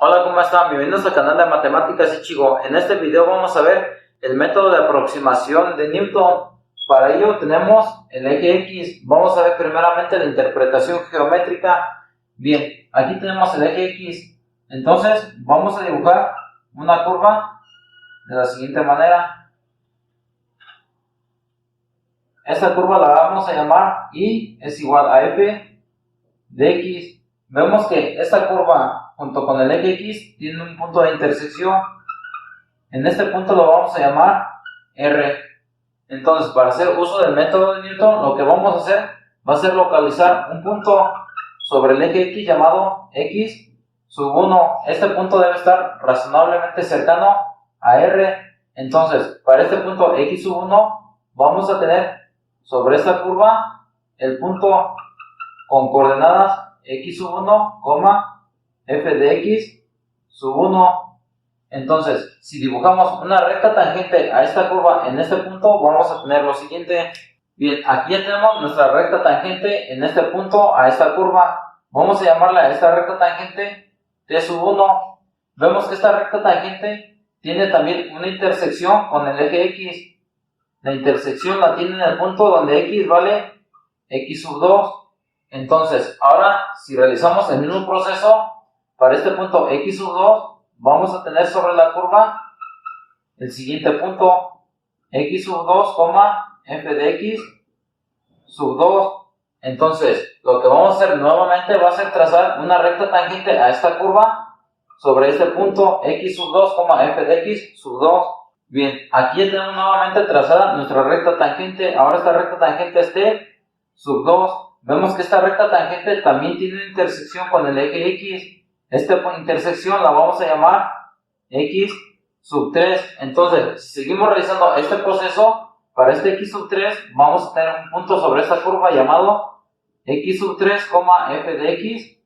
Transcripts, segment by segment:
Hola, ¿cómo están? Bienvenidos al canal de Matemáticas Ichigo. En este video vamos a ver el método de aproximación de Newton. Para ello tenemos el eje X. Vamos a ver primeramente la interpretación geométrica. Bien, aquí tenemos el eje X. Entonces vamos a dibujar una curva de la siguiente manera. Esta curva la vamos a llamar Y es igual a F de X. Vemos que esta curva junto con el eje X tiene un punto de intersección. En este punto lo vamos a llamar R. Entonces, para hacer uso del método de Newton, lo que vamos a hacer va a ser localizar un punto sobre el eje X llamado X sub 1. Este punto debe estar razonablemente cercano a R. Entonces, para este punto X sub 1, vamos a tener sobre esta curva el punto con coordenadas X sub 1, F de X sub 1. Entonces, si dibujamos una recta tangente a esta curva en este punto, vamos a tener lo siguiente. Bien, aquí ya tenemos nuestra recta tangente en este punto a esta curva. Vamos a llamarle a esta recta tangente T sub 1. Vemos que esta recta tangente tiene también una intersección con el eje X. La intersección la tiene en el punto donde X vale X sub 2. Entonces, ahora, si realizamos el mismo proceso, para este punto X sub 2, vamos a tener sobre la curva el siguiente punto, X sub 2, F de X sub 2. Entonces, lo que vamos a hacer nuevamente va a ser trazar una recta tangente a esta curva sobre este punto, X sub 2, F de X sub 2. Bien, aquí ya tenemos nuevamente trazada nuestra recta tangente. Ahora esta recta tangente es T sub 2. Vemos que esta recta tangente también tiene una intersección con el eje X. Esta intersección la vamos a llamar X sub 3. Entonces, si seguimos realizando este proceso, para este X sub 3 vamos a tener un punto sobre esta curva llamado X sub 3, F de X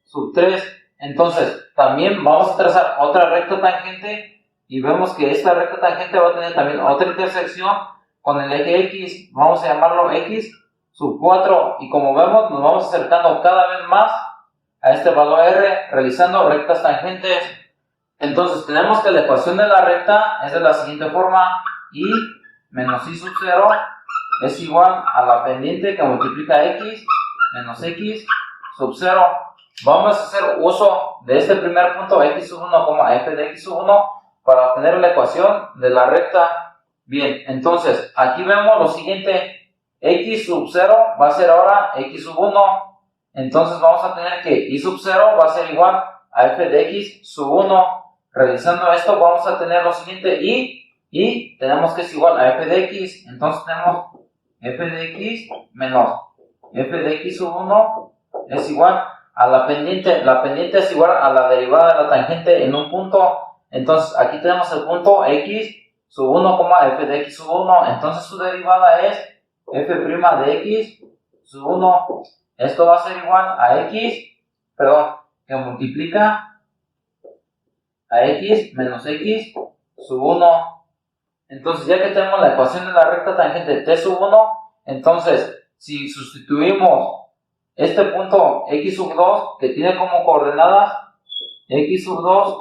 sub 3. Entonces, también vamos a trazar otra recta tangente y vemos que esta recta tangente va a tener también otra intersección con el eje X. Vamos a llamarlo X sub 4, y como vemos nos vamos acercando cada vez más a este valor R realizando rectas tangentes. Entonces tenemos que la ecuación de la recta es de la siguiente forma: Y menos Y sub 0 es igual a la pendiente que multiplica X menos X sub 0. Vamos a hacer uso de este primer punto X sub 1, F de X sub 1 para obtener la ecuación de la recta. Bien, entonces aquí vemos lo siguiente: X sub 0 va a ser ahora X sub 1. Entonces vamos a tener que Y sub 0 va a ser igual a F de X sub 1. Realizando esto vamos a tener lo siguiente: Y tenemos que es igual a F de X. Entonces tenemos F de X menos F de X sub 1 es igual a la pendiente. La pendiente es igual a la derivada de la tangente en un punto. Entonces aquí tenemos el punto X sub 1, F de X sub 1. Entonces su derivada es F' de X sub 1. Esto va a ser igual a X, que multiplica a X menos X sub 1. Entonces, ya que tenemos la ecuación de la recta tangente T sub 1, entonces, si sustituimos este punto X sub 2, que tiene como coordenadas X sub 2,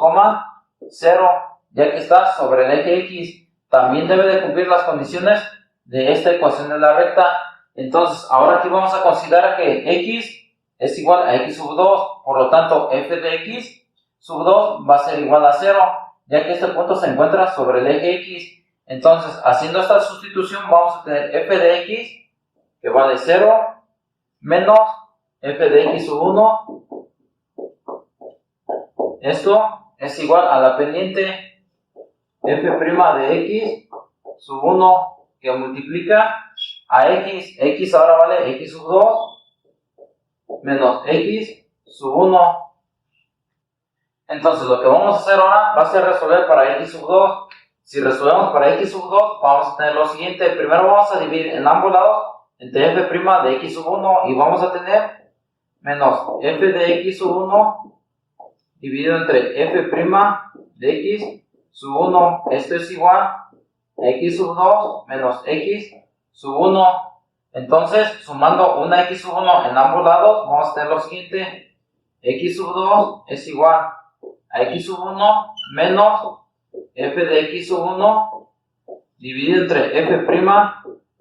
0, ya que está sobre el eje X, también debe de cumplir las condiciones de esta ecuación de la recta. Entonces, ahora aquí vamos a considerar que X es igual a X sub 2, por lo tanto, F de X sub 2 va a ser igual a 0, ya que este punto se encuentra sobre el eje X. Entonces, haciendo esta sustitución, vamos a tener F de X, que vale 0, menos F de X sub 1. Esto es igual a la pendiente F' de X sub 1, que multiplica a X ahora vale X sub 2 menos X sub 1. Entonces lo que vamos a hacer ahora va a ser resolver para X sub 2. Si resolvemos para X sub 2, vamos a tener lo siguiente: primero vamos a dividir en ambos lados entre F' de X sub 1 y vamos a tener menos F de X sub 1 dividido entre F' de X sub 1. Esto es igual a X sub 2 menos X sub 1. Entonces, sumando una X sub 1 en ambos lados, vamos a tener lo siguiente: X sub 2 es igual a x sub 1 menos f de x sub 1 dividido entre f'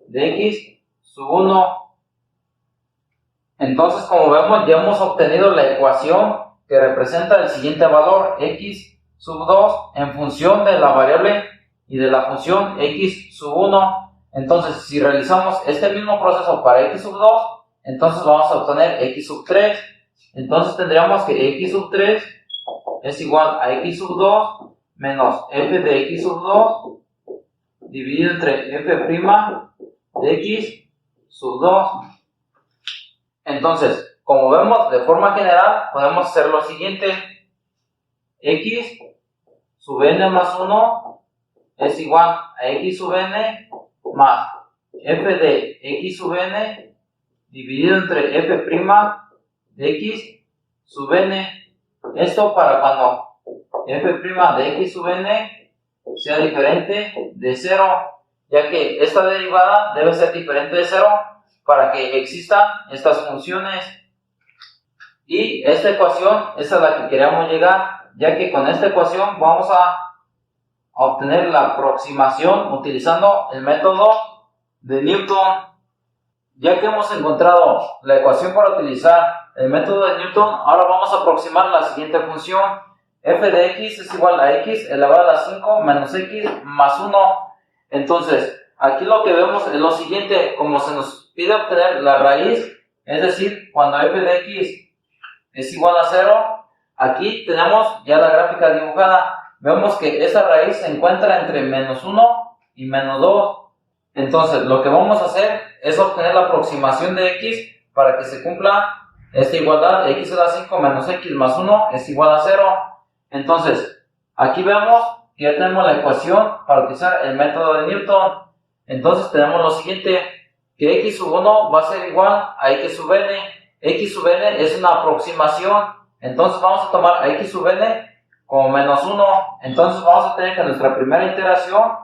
de x sub 1. Entonces, como vemos, ya hemos obtenido la ecuación que representa el siguiente valor, x sub 2 en función de la variable y de la función x sub 1. Entonces, si realizamos este mismo proceso para x sub 2, entonces vamos a obtener x sub 3. Entonces tendríamos que x sub 3 es igual a x sub 2 menos f de x sub 2 dividido entre f' de x sub 2. Entonces, como vemos, de forma general podemos hacer lo siguiente: x sub n más 1 es igual a x sub n más f de x sub n dividido entre f' de x sub n. Esto para cuando f' de x sub n sea diferente de 0, ya que esta derivada debe ser diferente de 0 para que existan estas funciones. Y esta ecuación es a la que queríamos llegar, ya que con esta ecuación vamos a obtener la aproximación utilizando el método de Newton. Ya que hemos encontrado la ecuación para utilizar el método de Newton, ahora vamos a aproximar la siguiente función: f de x es igual a x elevado a la 5 menos x más 1. Entonces, aquí lo que vemos es lo siguiente: como se nos pide obtener la raíz, es decir, cuando f de x es igual a 0, aquí tenemos ya la gráfica dibujada. Vemos que esa raíz se encuentra entre menos 1 y menos 2. Entonces, lo que vamos a hacer es obtener la aproximación de x para que se cumpla esta igualdad: x a la 5 menos x más 1 es igual a 0. Entonces, aquí vemos que ya tenemos la ecuación para utilizar el método de Newton. Entonces, tenemos lo siguiente: que x sub 1 va a ser igual a x sub n. X sub n es una aproximación. Entonces, vamos a tomar a x sub n como menos 1. Entonces, vamos a tener que nuestra primera iteración,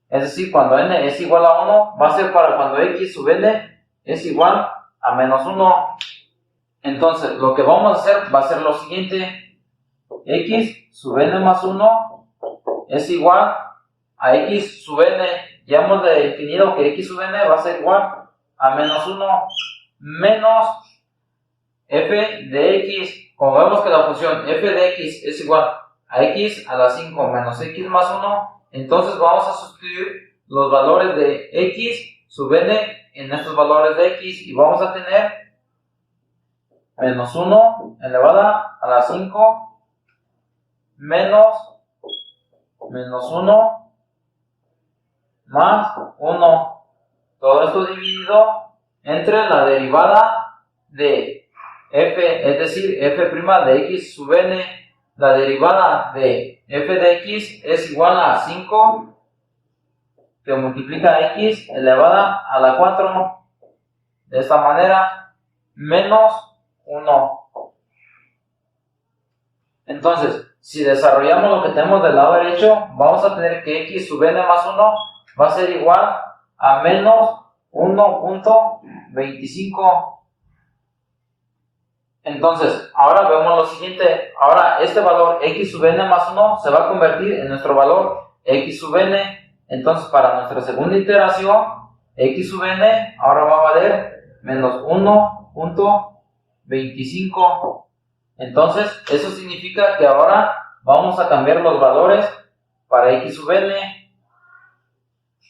es decir, cuando n es igual a 1, va a ser para cuando x sub n es igual a menos 1. Entonces, lo que vamos a hacer va a ser lo siguiente: x sub n más 1 es igual a x sub n. Ya hemos definido que x sub n va a ser igual a menos 1 menos f de x. Como vemos que la función f de x es igual a x a la 5 menos x más 1, entonces vamos a sustituir los valores de x sub n en estos valores de x y vamos a tener menos 1 elevada a la 5 menos 1 más 1. Todo esto dividido entre la derivada de f, es decir, f' de x sub n. La derivada de f de x es igual a 5 que multiplica x elevada a la 4, de esta manera, menos 1. Entonces, si desarrollamos lo que tenemos del lado derecho, vamos a tener que x sub n más 1 va a ser igual a menos 1.25. Entonces, ahora vemos lo siguiente: ahora este valor x sub n más 1 se va a convertir en nuestro valor x sub n. Entonces, para nuestra segunda iteración, x sub n ahora va a valer menos 1.25. Entonces, eso significa que ahora vamos a cambiar los valores para x sub n.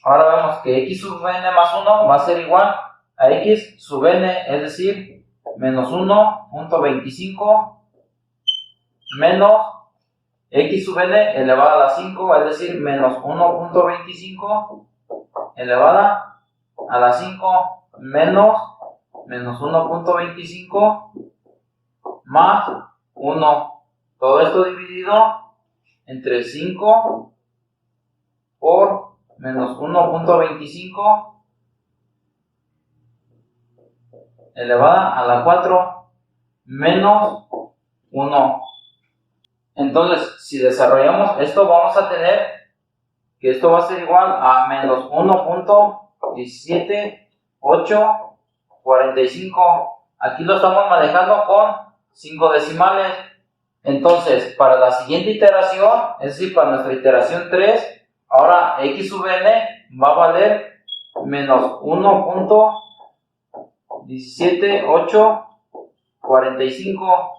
Ahora vemos que x sub n más 1 va a ser igual a x sub n, es decir, menos 1.25 menos x sub n elevada a la 5, es decir, menos 1.25 elevada a la 5 menos 1.25 más 1. Todo esto dividido entre 5 por menos 1.25 elevada a la 4 menos 1. Entonces, si desarrollamos esto, vamos a tener que esto va a ser igual a menos 1.17845. Aquí lo estamos manejando con 5 decimales. Entonces, para la siguiente iteración, es decir, para nuestra iteración 3, ahora x sub n va a valer menos 1.17845.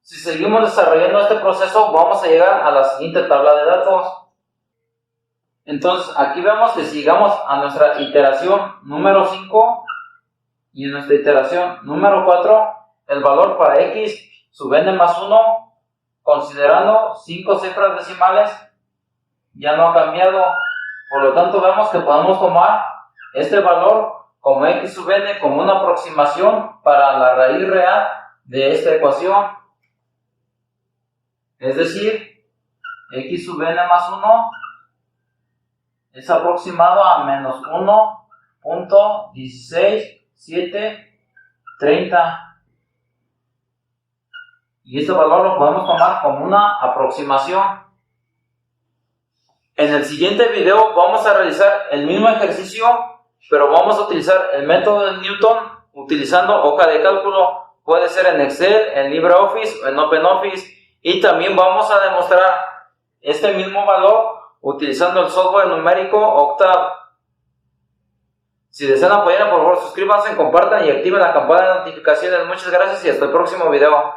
Si seguimos desarrollando este proceso, vamos a llegar a la siguiente tabla de datos. Entonces, aquí vemos que si llegamos a nuestra iteración número 5 y en nuestra iteración número 4, el valor para x sub n más 1, considerando 5 cifras decimales, ya no ha cambiado. Por lo tanto, vemos que podemos tomar este valor como x sub n como una aproximación para la raíz real de esta ecuación. Es decir, x sub n más 1 es aproximado a menos 1.16730. Y este valor lo podemos tomar como una aproximación. En el siguiente video vamos a realizar el mismo ejercicio, pero vamos a utilizar el método de Newton utilizando hoja de cálculo. Puede ser en Excel, en LibreOffice o en OpenOffice. Y también vamos a demostrar este mismo valor utilizando el software numérico Octave. Si desean apoyar, por favor suscríbanse, compartan y activen la campana de notificaciones. Muchas gracias y hasta el próximo video.